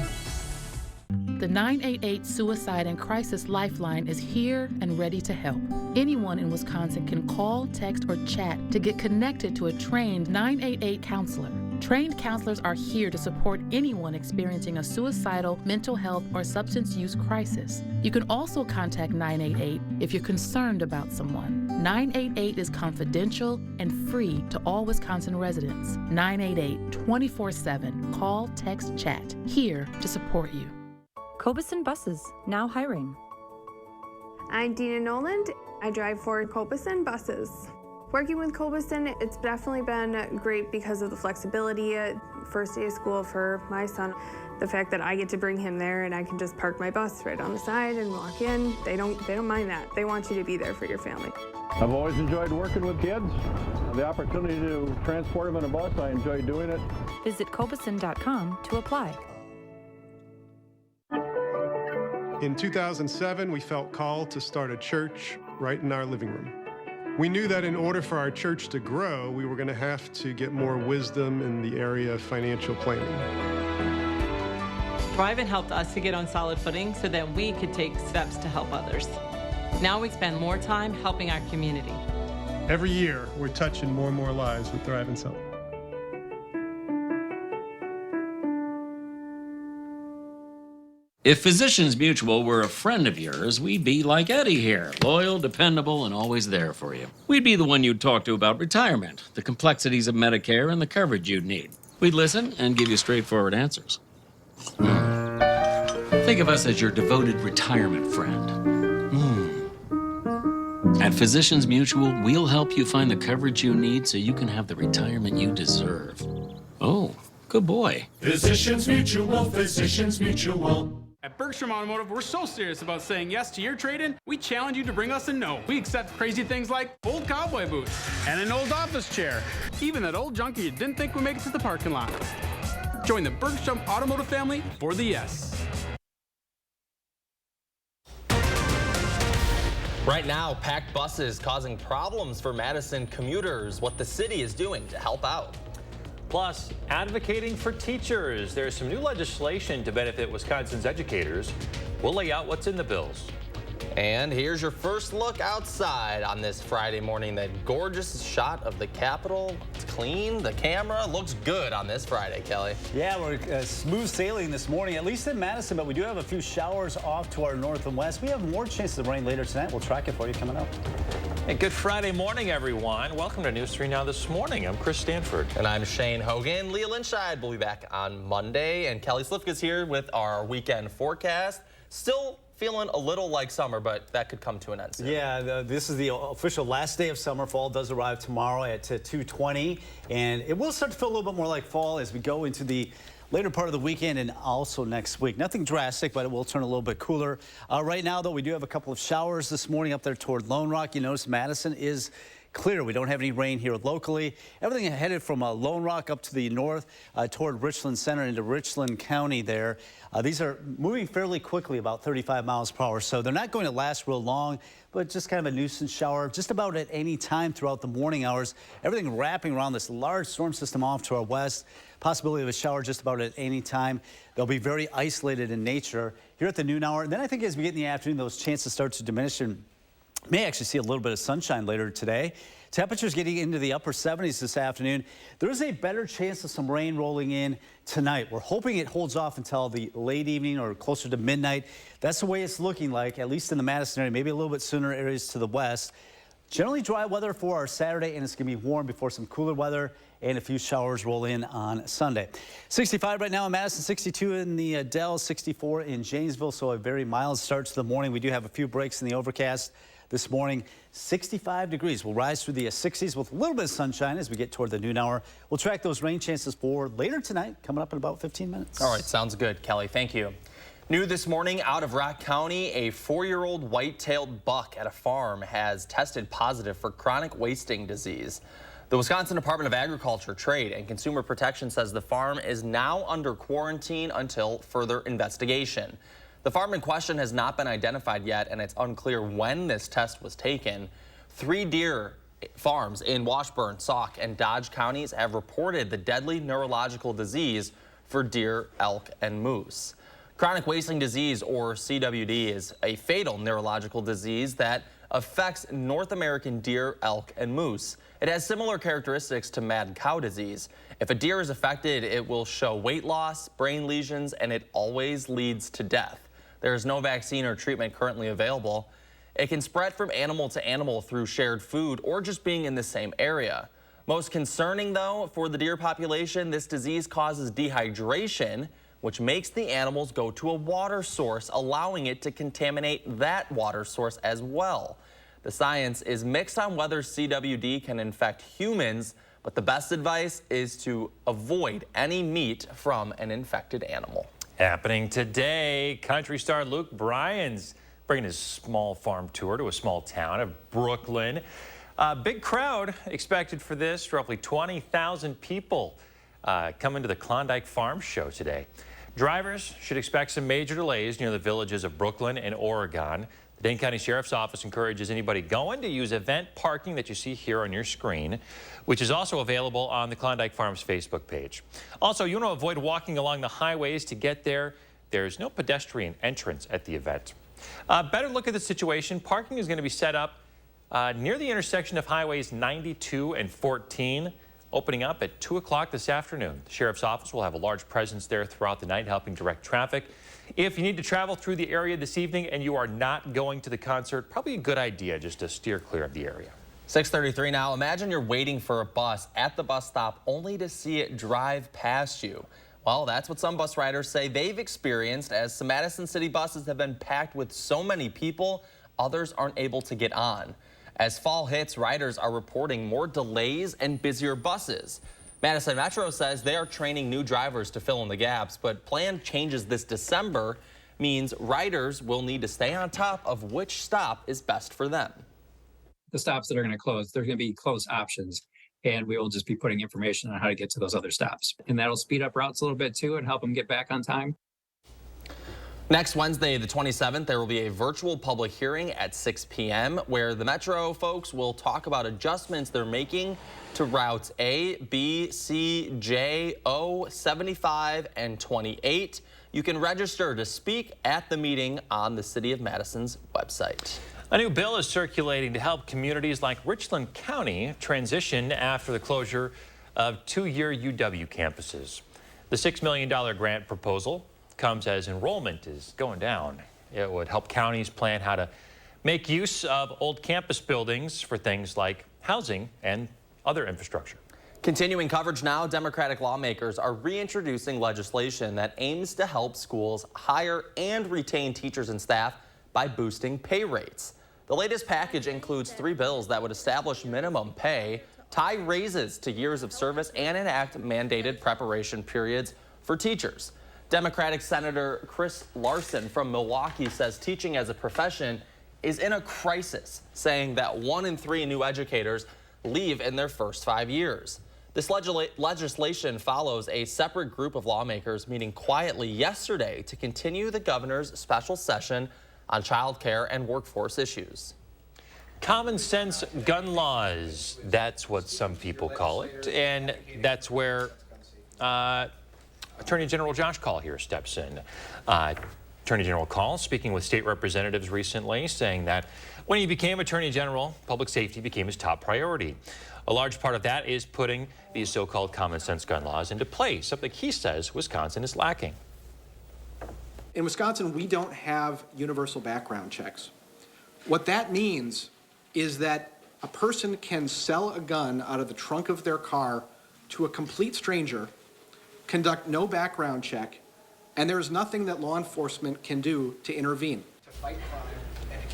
S16: The 988 Suicide and Crisis Lifeline is here and ready to help. Anyone in Wisconsin can call, text, or chat to get connected to a trained 988 counselor. Trained counselors are here to support anyone experiencing a suicidal, mental health, or substance use crisis. You can also contact 988 if you're concerned about someone. 988 is confidential and free to all Wisconsin residents. 988 24/7. Call, text, chat. Here to support you.
S17: Cobeson Buses, now hiring.
S19: I'm Dina Noland. I drive for Cobeson Buses. Working with Cobeson, it's definitely been great because of the flexibility. First day of school for my son, the fact that I get to bring him there and I can just park my bus right on the side and walk in. They don't mind that. They want you to be there for your family.
S20: I've always enjoyed working with kids. The opportunity to transport them in a bus, I enjoy doing it.
S17: Visit Cobeson.com to apply.
S21: In 2007, we felt called to start a church right in our living room. We knew that in order for our church to grow, we were going to have to get more wisdom in the area of financial planning.
S22: Thrivent helped us to get on solid footing so that we could take steps to help others. Now we spend more time helping our community.
S21: Every year, we're touching more and more lives with Thrivent's help.
S34: If Physicians Mutual were a friend of yours, we'd be like Eddie here, loyal, dependable, and always there for you. We'd be the one you'd talk to about retirement, the complexities of Medicare, and the coverage you'd need. We'd listen and give you straightforward answers. Think of us as your devoted retirement friend. At Physicians Mutual, we'll help you find the coverage you need so you can have the retirement you deserve. Oh, good boy.
S28: Physicians Mutual, Physicians Mutual.
S11: At At Bergstrom Automotive, we're so serious about saying yes to your trade-in, we challenge you to bring us a no. We accept crazy things like old cowboy boots and an old office chair, even that old junkie you didn't think would make it to the parking lot. Join the Bergstrom Automotive family for the yes.
S2: Right now, packed buses causing problems for Madison commuters. What the city is doing to help out.
S1: Plus, advocating for teachers. There's some new legislation to benefit Wisconsin's educators. We'll lay out what's in the bills.
S2: And here's your first look outside on this Friday morning. That gorgeous shot of the Capitol. It's clean. The camera looks good on this Friday, Kelly.
S3: Yeah, we're smooth sailing this morning, at least in Madison, but we do have a few showers off to our north and west. We have more chances of rain later tonight. We'll track it for you coming up.
S1: Hey, good Friday morning, everyone. Welcome to News 3 Now this morning. I'm Chris Stanford.
S2: And I'm Shane Hogan. Leah Lynchide will be back on Monday. And Kelly Slifka's here with our weekend forecast. Still feeling a little like summer, but that could come to an end soon.
S3: Yeah, this is the official last day of summer. Fall does arrive tomorrow at 2:20, and it will start to feel a little bit more like fall as we go into the later part of the weekend and also next week. Nothing drastic, but it will turn a little bit cooler. Right now, though, we do have a couple of showers this morning up there toward Lone Rock. You notice Madison is clear. We don't have any rain here locally. Everything headed from Lone Rock up to the north toward Richland Center into Richland County there. These are moving fairly quickly, about 35 miles per hour. So they're not going to last real long, but just kind of a nuisance shower just about at any time throughout the morning hours. Everything wrapping around this large storm system off to our west. Possibility of a shower just about at any time. They'll be very isolated in nature here at the noon hour. And then I think as we get in the afternoon, those chances start to diminish and may actually see a little bit of sunshine later today. Temperatures getting into the upper 70s this afternoon. There is a better chance of some rain rolling in tonight. We're hoping it holds off until the late evening or closer to midnight. That's the way it's looking like, at least in the Madison area, maybe a little bit sooner areas to the west. Generally dry weather for our Saturday, and it's going to be warm before some cooler weather and a few showers roll in on Sunday. 65 right now in Madison, 62 in the Dells, 64 in Janesville, so a very mild start to the morning. We do have a few breaks in the overcast this morning. 65 degrees. We'll rise through the 60s with a little bit of sunshine as we get toward the noon hour. We'll track those rain chances for later tonight, coming up in about 15 minutes.
S2: All right, sounds good, Kelly. Thank you. New this morning out of Rock County, a 4-year-old white-tailed buck at a farm has tested positive for chronic wasting disease. The Wisconsin Department of Agriculture, Trade, and Consumer Protection says the farm is now under quarantine until further investigation. The farm in question has not been identified yet, and it's unclear when this test was taken. 3 deer farms in Washburn, Sauk, and Dodge counties have reported the deadly neurological disease for deer, elk, and moose. Chronic wasting disease, or CWD, is a fatal neurological disease that affects North American deer, elk, and moose. It has similar characteristics to mad cow disease. If a deer is affected, it will show weight loss, brain lesions, and it always leads to death. There is no vaccine or treatment currently available. It can spread from animal to animal through shared food or just being in the same area. Most concerning, though, for the deer population, this disease causes dehydration, which makes the animals go to a water source, allowing it to contaminate that water source as well. The science is mixed on whether CWD can infect humans, but the best advice is to avoid any meat from an infected animal.
S1: Happening today, country star Luke Bryan's bringing his small farm tour to a small town of Brooklyn. Big crowd expected for this, roughly 20,000 people coming to the Klondike Farm Show today. Drivers should expect some major delays near the villages of Brooklyn and Oregon. The Dane County Sheriff's Office encourages anybody going to use event parking that you see here on your screen, which is also available on the Klondike Farms Facebook page. Also, you want to avoid walking along the highways to get there. There's no pedestrian entrance at the event. Better look at the situation. Parking is going to be set up near the intersection of highways 92 and 14, opening up at 2 o'clock this afternoon. The Sheriff's Office will have a large presence there throughout the night, helping direct traffic. If you need to travel through the area this evening and you are not going to the concert, probably a good idea just to steer clear of the area.
S2: 6:33 now. Imagine you're waiting for a bus at the bus stop only to see it drive past you. Well, that's what some bus riders say they've experienced as some Madison city buses have been packed with so many people, others aren't able to get on. As fall hits, riders are reporting more delays and busier buses. Madison Metro says they are training new drivers to fill in the gaps, but plan changes this December. means riders will need to stay on top of which stop is best for them.
S4: The stops that are going to close, there's going to be closed options, and we will just be putting information on how to get to those other stops. And that'll speed up routes a little bit too and help them get back on time.
S2: Next Wednesday, the 27th, there will be a virtual public hearing at 6 p.m. where the Metro folks will talk about adjustments they're making to routes A, B, C, J, O, 75, and 28. You can register to speak at the meeting on the City of Madison's website.
S1: A new bill is circulating to help communities like Richland County transition after the closure of two-year UW campuses. The $6 million grant proposal comes as enrollment is going down. It would help counties plan how to make use of old campus buildings for things like housing and other infrastructure.
S2: Continuing coverage now, Democratic lawmakers are reintroducing legislation that aims to help schools hire and retain teachers and staff by boosting pay rates. The latest package includes 3 bills that would establish minimum pay, tie raises to years of service, and enact mandated preparation periods for teachers. Democratic Senator Chris Larson from Milwaukee says teaching as a profession is in a crisis, saying that 1 in 3 new educators leave in their first 5 years. This legislation follows a separate group of lawmakers meeting quietly yesterday to continue the governor's special session on child care and workforce issues.
S1: Common sense gun laws, that's what some people call it, and that's where Attorney General Josh Kaul here steps in. Attorney General Kaul speaking with state representatives recently, saying that when he became Attorney General, public safety became his top priority. A large part of that is putting these so-called common sense gun laws into place, something he says Wisconsin is lacking.
S5: In Wisconsin, we don't have universal background checks. What that means is that a person can sell a gun out of the trunk of their car to a complete stranger, conduct no background check, and there is nothing that law enforcement can do to intervene.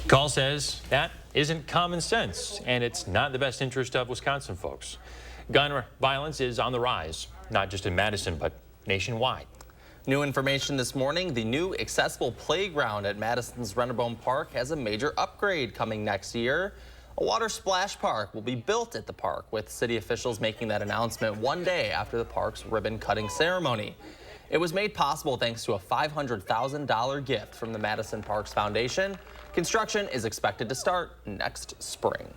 S1: Kaul says that isn't common sense, and it's not in the best interest of Wisconsin folks. Gun violence is on the rise, not just in Madison, but nationwide.
S2: New information this morning, the new accessible playground at Madison's Rennerbone Park has a major upgrade coming next year. A water splash park will be built at the park, with city officials making that announcement one day after the park's ribbon-cutting ceremony. It was made possible thanks to a $500,000 gift from the Madison Parks Foundation. Construction is expected to start next spring.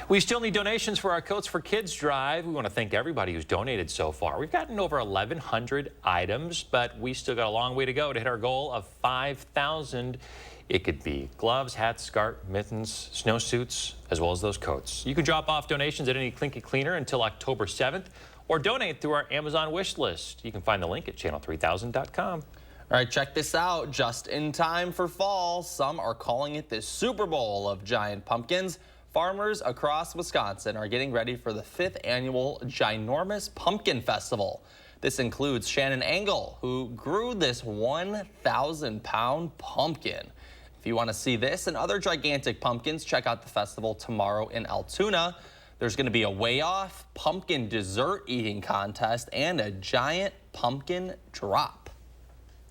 S1: We still need donations for our Coats for Kids drive. We want to thank everybody who's donated so far. We've gotten over 1,100 items, but we still got a long way to go to hit our goal of 5,000. It could be gloves, hats, scarf, mittens, snowsuits, as well as those coats. You can drop off donations at any Clinky Cleaner until October 7th or donate through our Amazon wish list. You can find the link at channel3000.com.
S2: All right, check this out. Just in time for fall, some are calling it the Super Bowl of giant pumpkins. Farmers across Wisconsin are getting ready for the 5th annual Ginormous Pumpkin Festival. This includes Shannon Engel, who grew this 1,000-pound pumpkin. If you want to see this and other gigantic pumpkins, check out the festival tomorrow in Altoona. There's going to be a weigh-off, pumpkin dessert eating contest, and a giant pumpkin drop.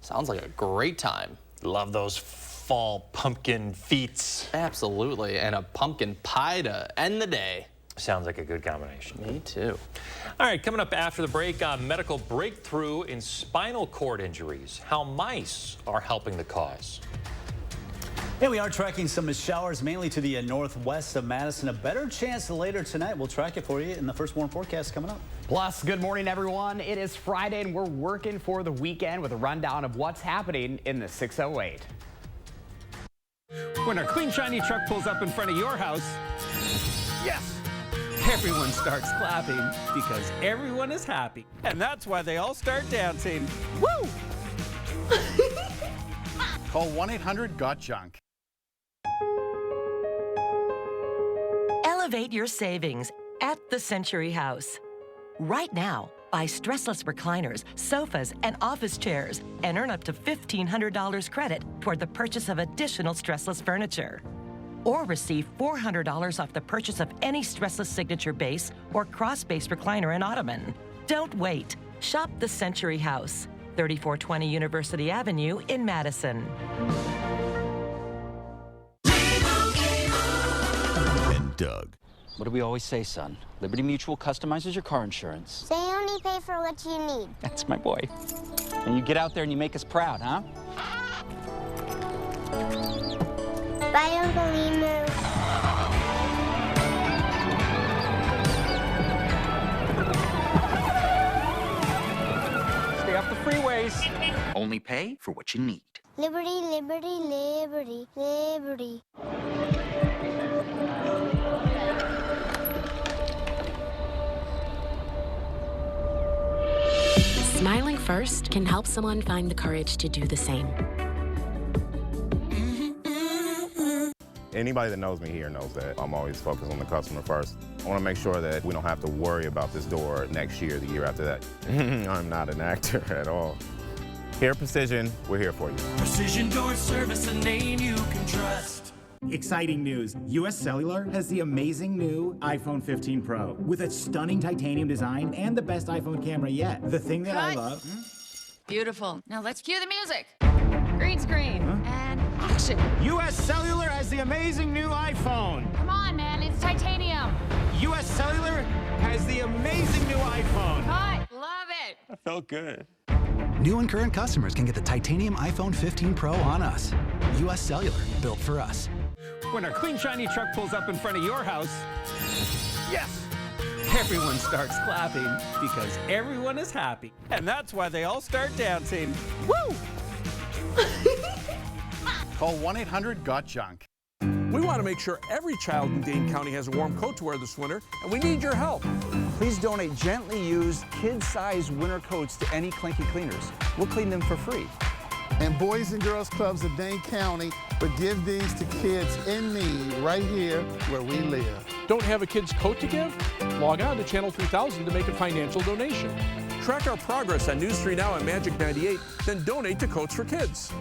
S2: Sounds like a great time.
S1: Love those fall pumpkin feats.
S2: Absolutely, and a pumpkin pie to end the day.
S1: Sounds like a good combination.
S2: Me too.
S1: All right, coming up after the break, medical breakthrough in spinal cord injuries, how mice are helping the cause.
S3: Yeah, we are tracking some showers mainly to the northwest of Madison. A better chance later tonight. We'll track it for you in the first warm forecast coming up.
S12: Plus, good morning, everyone. It is Friday, and we're working for the weekend with a rundown of what's happening in the 608.
S6: When our clean, shiny truck pulls up in front of your house, yes, everyone starts clapping because everyone is happy. And that's why they all start dancing. Woo!
S7: Call 1-800-GOT-JUNK.
S13: Elevate your savings at the Century House. Right now, buy stressless recliners, sofas, and office chairs and earn up to $1,500 credit toward the purchase of additional stressless furniture. Or receive $400 off the purchase of any stressless signature base or cross-base recliner and ottoman. Don't wait. Shop the Century House. 3420 University Avenue in Madison.
S8: And Doug. What do we always say, son? Liberty Mutual customizes your car insurance.
S9: So you only pay for what you need.
S8: That's my boy. And you get out there and you make us proud, huh?
S9: Bye, Uncle Emu.
S8: Stay off the freeways. Only pay for what you need.
S9: Liberty, liberty, liberty, liberty.
S10: Smiling first can help someone find the courage to do the same.
S18: Anybody that knows me here knows that I'm always focused on the customer first. I want to make sure that we don't have to worry about this door next year, the year after that. I'm not an actor at all. Here, Precision, we're here for you.
S28: Precision Door Service, a name you can trust.
S23: Exciting news. US Cellular has the amazing new iPhone 15 Pro with a stunning titanium design and the best iPhone camera yet. The thing that I love...
S24: Beautiful. Now let's cue the music. Green screen. And action.
S23: US Cellular has the amazing new iPhone.
S24: Come on, man. It's titanium.
S23: US Cellular has the amazing new iPhone.
S24: Cut. Love it.
S23: That felt good.
S25: New and current customers can get the titanium iPhone 15 Pro on us. US Cellular, built for us.
S6: When our clean, shiny truck pulls up in front of your house, yes, everyone starts clapping because everyone is happy. And that's why they all start dancing. Woo!
S7: Call 1-800-GOT-JUNK.
S26: We want to make sure every child in Dane County has a warm coat to wear this winter, and we need your help.
S27: Please donate gently used, kid-sized winter coats to any Clinky Cleaners. We'll clean them for free.
S34: And Boys and Girls Clubs of Dane County would give these to kids in need right here where we live.
S26: Don't have a kid's coat to give? Log on to Channel 3000 to make a financial donation. Track our progress on News 3 Now and Magic 98, then donate to Coats for Kids.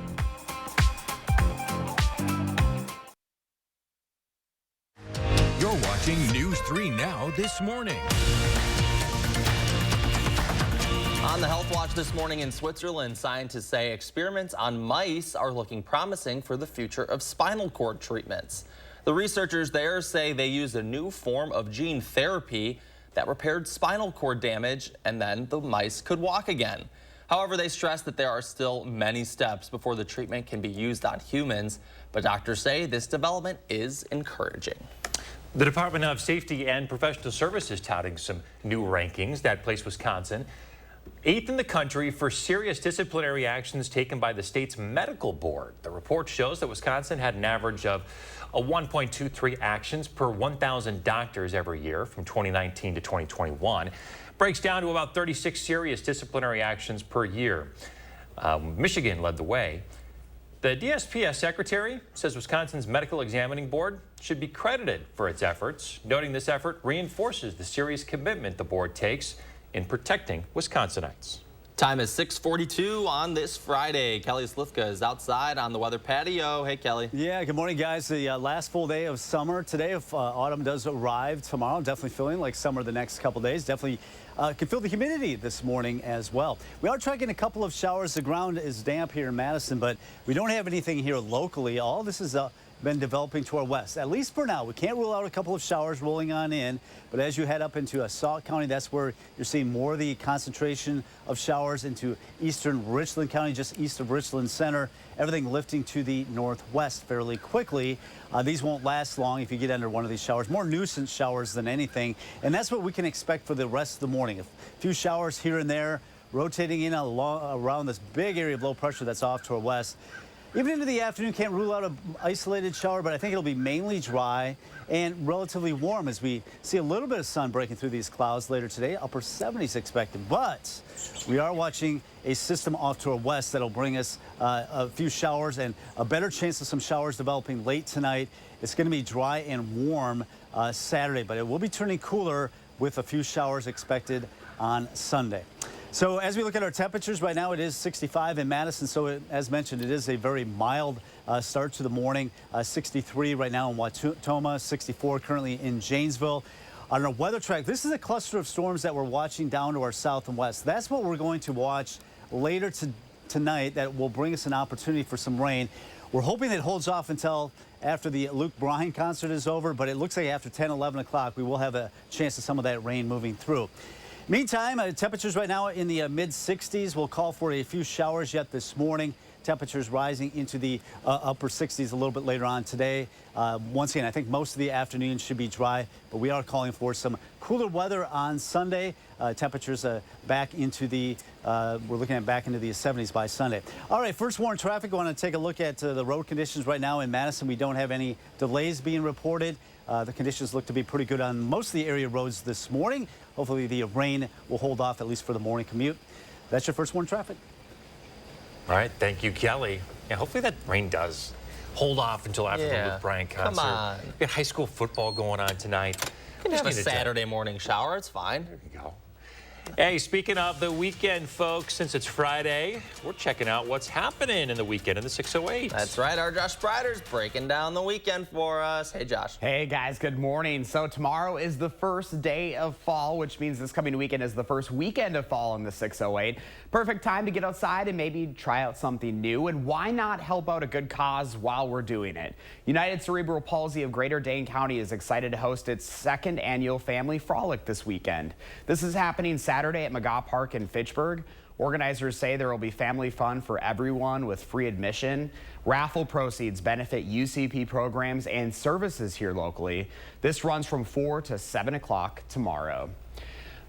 S29: You're watching News 3 Now this morning.
S2: On the Health Watch this morning in Switzerland, scientists say experiments on mice are looking promising for the future of spinal cord treatments. The researchers there say they used a new form of gene therapy that repaired spinal cord damage, and then the mice could walk again. However, they stress that there are still many steps before the treatment can be used on humans, but doctors say this development is encouraging.
S1: The Department of Safety and Professional Services touting some new rankings that place Wisconsin 8th in the country for serious disciplinary actions taken by the state's medical board. The report shows that Wisconsin had an average of 1.23 actions per 1,000 doctors every year from 2019 to 2021. Breaks down to about 36 serious disciplinary actions per year. Michigan led the way. The DSPS secretary says Wisconsin's medical examining board should be credited for its efforts, noting this effort reinforces the serious commitment the board takes in protecting Wisconsinites.
S2: Time is 6:42 on this Friday. Kelly Slifka is outside on the weather patio. Hey, Kelly.
S3: Yeah, good morning, guys. The last full day of summer today. If autumn does arrive tomorrow, definitely feeling like summer the next couple days. Definitely can feel the humidity this morning as well. We are tracking a couple of showers. The ground is damp here in Madison, but we don't have anything here locally. All this is been developing to our west, at least for now. We can't rule out a couple of showers rolling on in, but as you head up into Sauk County, that's where you're seeing more of the concentration of showers into eastern Richland County, just east of Richland Center. Everything lifting to the northwest fairly quickly. These won't last long if you get under one of these showers. More nuisance showers than anything, and that's what we can expect for the rest of the morning. A few showers here and there, rotating in around this big area of low pressure that's off to our west. Even into the afternoon, can't rule out an isolated shower, but I think it'll be mainly dry and relatively warm as we see a little bit of sun breaking through these clouds later today. Upper 70s expected, but we are watching a system off to our west that'll bring us a few showers and a better chance of some showers developing late tonight. It's going to be dry and warm Saturday, but it will be turning cooler with a few showers expected on Sunday. So as we look at our temperatures right now, it is 65 in Madison. So as mentioned, it is a very mild start to the morning. 63 right now in Wautoma, 64 currently in Janesville. On our weather track, this is a cluster of storms that we're watching down to our south and west. That's what we're going to watch later tonight that will bring us an opportunity for some rain. We're hoping it holds off until after the Luke Bryan concert is over, but it looks like after 10, 11 o'clock, we will have a chance of some of that rain moving through. Meantime, temperatures right now in the mid-60s. We'll call for a few showers yet this morning. Temperatures rising into the upper 60s a little bit later on today. Once again, I think most of the afternoon should be dry, but we are calling for some cooler weather on Sunday. Temperatures back into the, we're looking at back into the 70s by Sunday. All right, first warn traffic. I want to take a look at the road conditions right now in Madison. We don't have any delays being reported. The conditions look to be pretty good on most of the area roads this morning. Hopefully the rain will hold off at least for the morning commute. That's your first warn traffic.
S1: All right, thank you, Kelly. Yeah, hopefully that rain does hold off until after the Luke Bryan concert.
S2: Come on.
S1: We got high school football going on tonight.
S2: You can have a Saturday morning shower. It's fine.
S1: There you go. Hey, speaking of the weekend, folks, since it's Friday, we're checking out what's happening in the weekend in the 608.
S2: That's right. Our Josh Sprider's breaking down the weekend for us. Hey, Josh.
S12: Hey, guys. Good morning. So tomorrow is the first day of fall, which means this coming weekend is the first weekend of fall in the 608. Perfect time to get outside and maybe try out something new. And why not help out a good cause while we're doing it? United Cerebral Palsy of Greater Dane County is excited to host its second annual Family Frolic this weekend. This is happening Saturday at McGaw Park in Fitchburg. Organizers say there will be family fun for everyone with free admission. Raffle proceeds benefit UCP programs and services here locally. This runs from 4 to 7 o'clock tomorrow.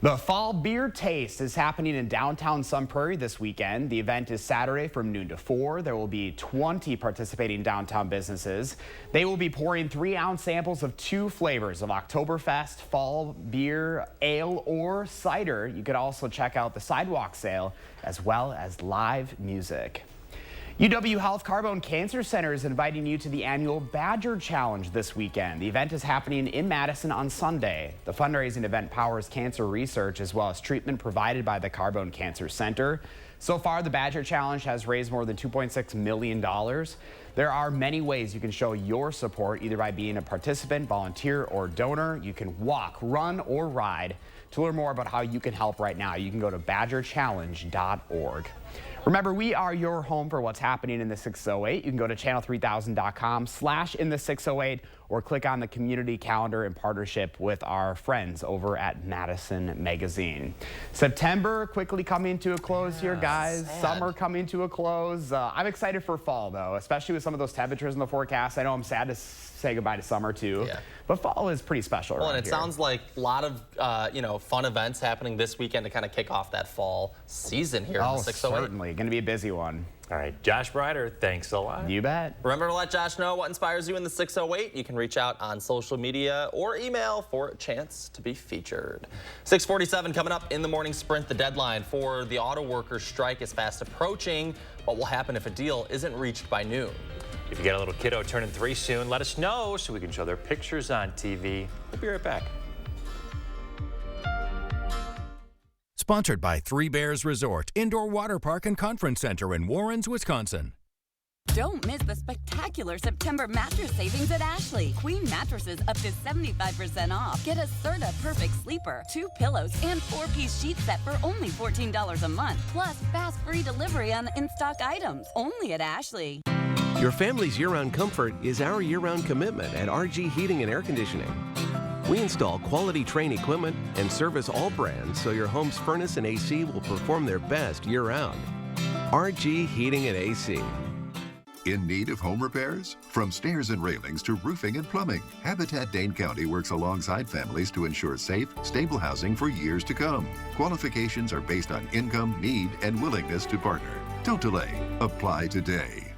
S12: The Fall Beer Taste is happening in downtown Sun Prairie this weekend. The event is Saturday from noon to 4. There will be 20 participating downtown businesses. They will be pouring 3-ounce samples of 2 flavors of Oktoberfest, fall beer, ale, or cider. You could also check out the sidewalk sale as well as live music. UW Health Carbone Cancer Center is inviting you to the annual Badger Challenge this weekend. The event is happening in Madison on Sunday. The fundraising event powers cancer research as well as treatment provided by the Carbone Cancer Center. So far, the Badger Challenge has raised more than $2.6 million. There are many ways you can show your support, either by being a participant, volunteer, or donor. You can walk, run, or ride. To learn more about how you can help right now, you can go to badgerchallenge.org. Remember, we are your home for what's happening in the 608. You can go to channel3000.com/in-the608 or click on the community calendar in partnership with our friends over at Madison Magazine. September quickly coming to a close here, guys.
S2: Sad.
S12: Summer coming to a close. I'm excited for fall, though, especially with some of those temperatures in the forecast. I know I'm sad to say goodbye to summer, too. Yeah. But fall is pretty special
S2: Well,
S12: around
S2: and it
S12: here.
S2: sounds like a lot of, fun events happening this weekend to kind of kick off that fall season here in the 608.
S12: Certainly. Going to be a busy one.
S1: All right, Josh Sprider, thanks a lot.
S12: You bet.
S2: Remember to let Josh know what inspires you in the 608. You can reach out on social media or email for a chance to be featured. 6:47 coming up in the morning sprint. The deadline for the auto workers strike is fast approaching. What will happen if a deal isn't reached by noon?
S1: If you get a little kiddo turning 3 soon, let us know so we can show their pictures on TV. We'll be right back.
S29: Sponsored by Three Bears Resort, Indoor Water Park and Conference Center in Warrens, Wisconsin.
S24: Don't miss the spectacular September mattress savings at Ashley. Queen mattresses up to 75% off. Get a Serta Perfect Sleeper, 2 pillows, and 4-piece sheet set for only $14 a month. Plus, fast free delivery on in-stock items. Only at Ashley.
S4: Your family's year-round comfort is our year-round commitment at RG Heating and Air Conditioning. We install quality Trane equipment and service all brands so your home's furnace and AC will perform their best year-round. RG Heating and AC.
S11: In need of home repairs? From stairs and railings to roofing and plumbing, Habitat Dane County works alongside families to ensure safe, stable housing for years to come. Qualifications are based on income, need, and willingness to partner. Don't delay. Apply today.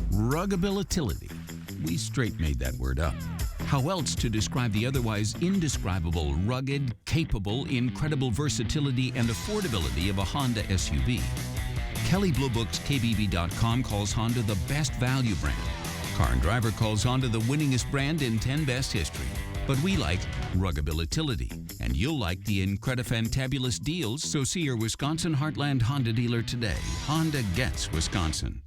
S14: Ruggability. We straight made that word up. How else to describe the otherwise indescribable, rugged, capable, incredible versatility and affordability of a Honda SUV? Kelley Blue Book's KBB.com calls Honda the best value brand. Car and Driver calls Honda the winningest brand in 10 best history. But we like ruggability, and you'll like the incredifantabulous deals, so see your Wisconsin Heartland Honda dealer today. Honda gets Wisconsin.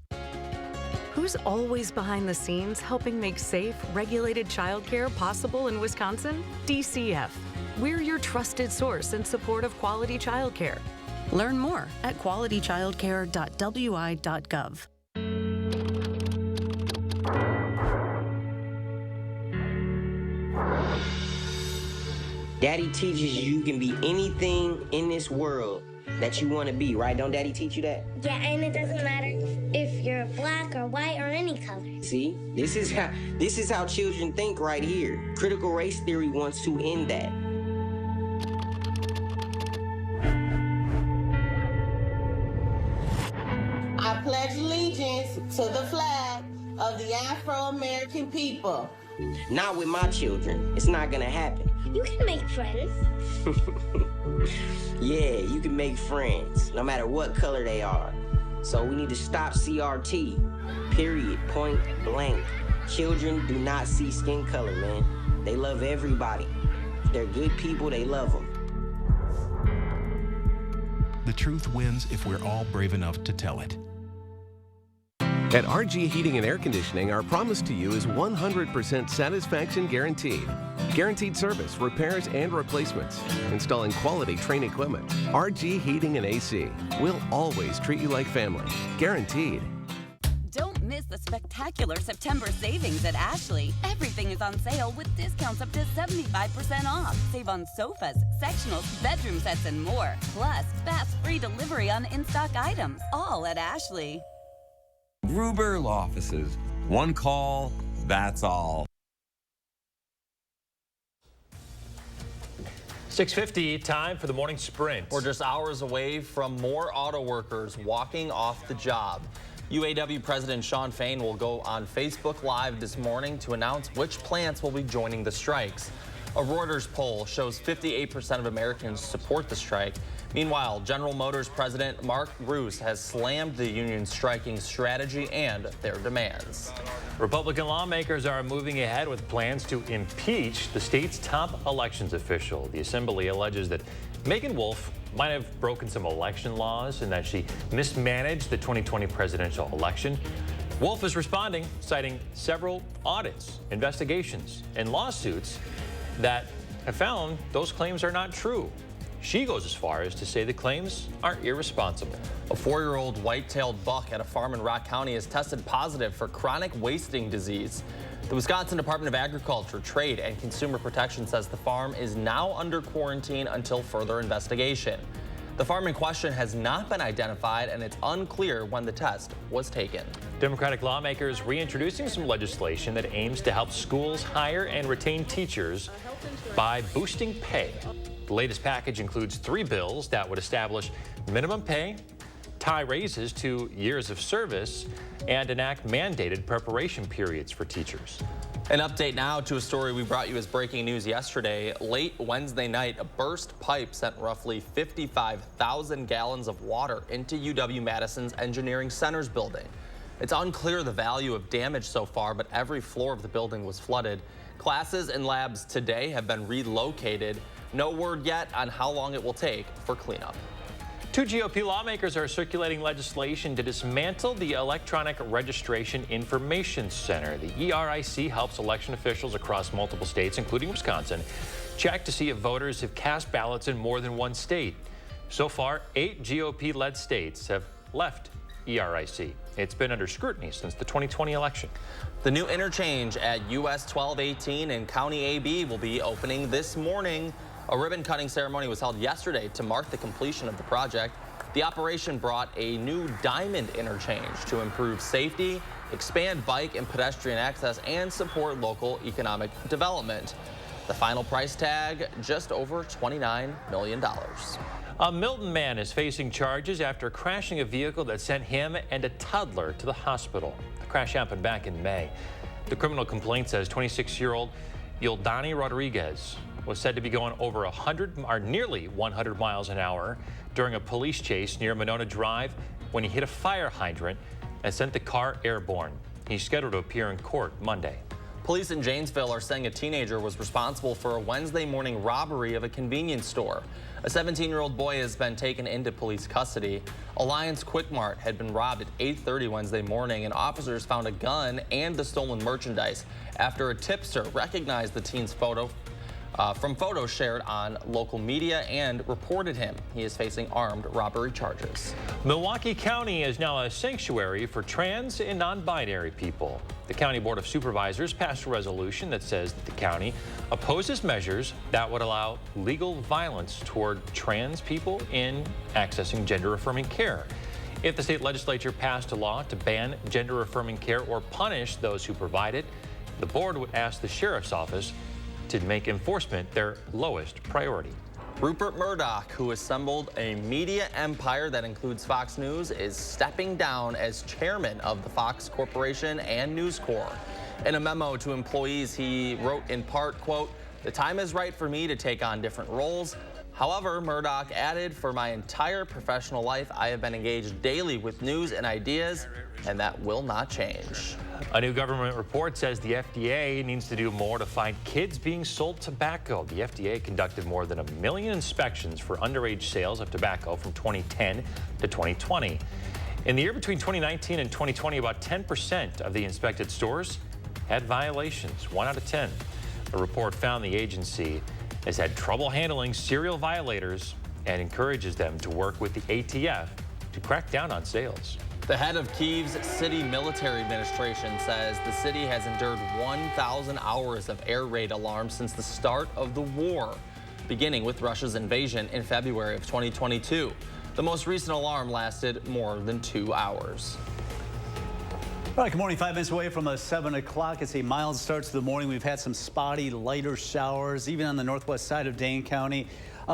S10: Who's always behind the scenes helping make safe, regulated childcare possible in Wisconsin? DCF. We're your trusted source in support of quality childcare. Learn more at qualitychildcare.wi.gov.
S5: Daddy teaches you can be anything in this world that you want to be, right? Don't Daddy teach you that?
S9: Yeah, and it doesn't matter if you're black or white or any color.
S5: See, this is how children think right here. Critical race theory wants to end that.
S8: I pledge allegiance to the flag of the Afro-American people.
S5: Not with my children. It's not gonna happen.
S9: You can make friends.
S5: Yeah, you can make friends, no matter what color they are. So we need to stop CRT. Period. Point blank. Children do not see skin color, man. They love everybody. If they're good people, they love them.
S29: The truth wins if we're all brave enough to tell it.
S4: At RG Heating and Air Conditioning, our promise to you is 100% satisfaction guaranteed. Guaranteed service, repairs, and replacements. Installing quality Trane equipment. RG Heating and AC. We'll always treat you like family. Guaranteed.
S24: Don't miss the spectacular September savings at Ashley. Everything is on sale with discounts up to 75% off. Save on sofas, sectionals, bedroom sets, and more. Plus, fast free delivery on in-stock items. All at Ashley.
S13: Gruber Law Offices. One call, that's all.
S1: 6:50, time for the morning sprint.
S2: We're just hours away from more auto workers walking off the job. UAW President Shawn Fain will go on Facebook Live this morning to announce which plants will be joining the strikes. A Reuters poll shows 58% of Americans support the strike. Meanwhile, General Motors President Mark Roos has slammed the union's striking strategy and their demands.
S1: Republican lawmakers are moving ahead with plans to impeach the state's top elections official. The assembly alleges that Megan Wolf might have broken some election laws and that she mismanaged the 2020 presidential election. Wolf is responding, citing several audits, investigations, and lawsuits that have found those claims are not true. She goes as far as to say the claims are irresponsible.
S2: A 4-year-old white-tailed buck at a farm in Rock County has tested positive for chronic wasting disease. The Wisconsin Department of Agriculture, Trade, and Consumer Protection says the farm is now under quarantine until further investigation. The farm in question has not been identified, and it's unclear when the test was taken.
S1: Democratic lawmakers reintroducing some legislation that aims to help schools hire and retain teachers by boosting pay. The latest package includes 3 bills that would establish minimum pay, tie raises to years of service, and enact mandated preparation periods for teachers.
S2: An update now to a story we brought you as breaking news yesterday. Late Wednesday night, a burst pipe sent roughly 55,000 gallons of water into UW-Madison's Engineering Centers building. It's unclear the value of damage so far, but every floor of the building was flooded. Classes and labs today have been relocated. No word yet on how long it will take for cleanup.
S1: 2 GOP lawmakers are circulating legislation to dismantle the Electronic Registration Information Center. The ERIC helps election officials across multiple states, including Wisconsin, check to see if voters have cast ballots in more than one state. So far, 8 GOP-led states have left ERIC. It's been under scrutiny since the 2020 election.
S2: The new interchange at US 1218 in County AB will be opening this morning. A ribbon-cutting ceremony was held yesterday to mark the completion of the project. The operation brought a new diamond interchange to improve safety, expand bike and pedestrian access, and support local economic development. The final price tag, just over $29 million.
S1: A Milton man is facing charges after crashing a vehicle that sent him and a toddler to the hospital. The crash happened back in May. The criminal complaint says 26-year-old Yildani Rodriguez was said to be going over nearly 100 miles an hour during a police chase near Monona Drive when he hit a fire hydrant and sent the car airborne. He's scheduled to appear in court Monday.
S2: Police in Janesville are saying a teenager was responsible for a Wednesday morning robbery of a convenience store. A 17-year-old boy has been taken into police custody. Alliance Quick Mart had been robbed at 8:30 Wednesday morning, and officers found a gun and the stolen merchandise after a tipster recognized the teen's photo from photos shared on local media and reported him. He is facing armed robbery charges.
S1: Milwaukee County is now a sanctuary for trans and non-binary people. The County Board of Supervisors passed a resolution that says that the county opposes measures that would allow legal violence toward trans people in accessing gender-affirming care. If the state legislature passed a law to ban gender-affirming care or punish those who provide it, the board would ask the sheriff's office to make enforcement their lowest priority.
S2: Rupert Murdoch, who assembled a media empire that includes Fox News, is stepping down as chairman of the Fox Corporation and News Corps. In a memo to employees, he wrote in part, quote, "The time is right for me to take on different roles." However, Murdoch added, "For my entire professional life, I have been engaged daily with news and ideas, and that will not change."
S1: A new government report says the FDA needs to do more to find kids being sold tobacco. The FDA conducted more than 1 million inspections for underage sales of tobacco from 2010 to 2020. In the year between 2019 and 2020, about 10% of the inspected stores had violations, 1 out of 10. The report found the agency has had trouble handling serial violators and encourages them to work with the ATF to crack down on sales.
S2: The head of Kyiv's city military administration says the city has endured 1,000 hours of air raid alarms since the start of the war, beginning with Russia's invasion in February of 2022. The most recent alarm lasted more than 2 hours.
S3: All right, good morning. 5 minutes away from 7 o'clock. It's a mild start to the morning. We've had some spotty, lighter showers, even on the northwest side of Dane County.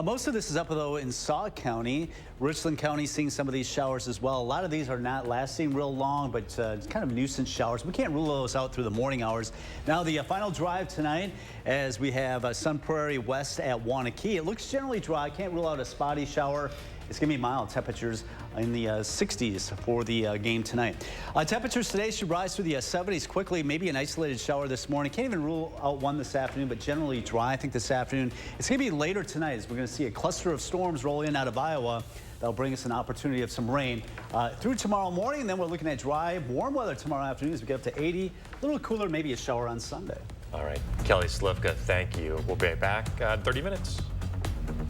S3: Most of this is up, though, in Sauk County. Richland County seeing some of these showers as well. A lot of these are not lasting real long, but it's kind of nuisance showers. We can't rule those out through the morning hours. Now, the final drive tonight, as we have Sun Prairie West at Wanakee. It looks generally dry. Can't rule out a spotty shower. It's going to be mild temperatures in the 60s for the game tonight. Temperatures today should rise through the 70s quickly. Maybe an isolated shower this morning. Can't even rule out one this afternoon, but generally dry, I think, this afternoon. It's going to be later tonight as we're going to see a cluster of storms roll in out of Iowa. That'll bring us an opportunity of some rain through tomorrow morning. And then we're looking at dry, warm weather tomorrow afternoon as we get up to 80. A little cooler, maybe a shower on Sunday.
S1: All right. Kelly Slivka, thank you. We'll be back in 30 minutes.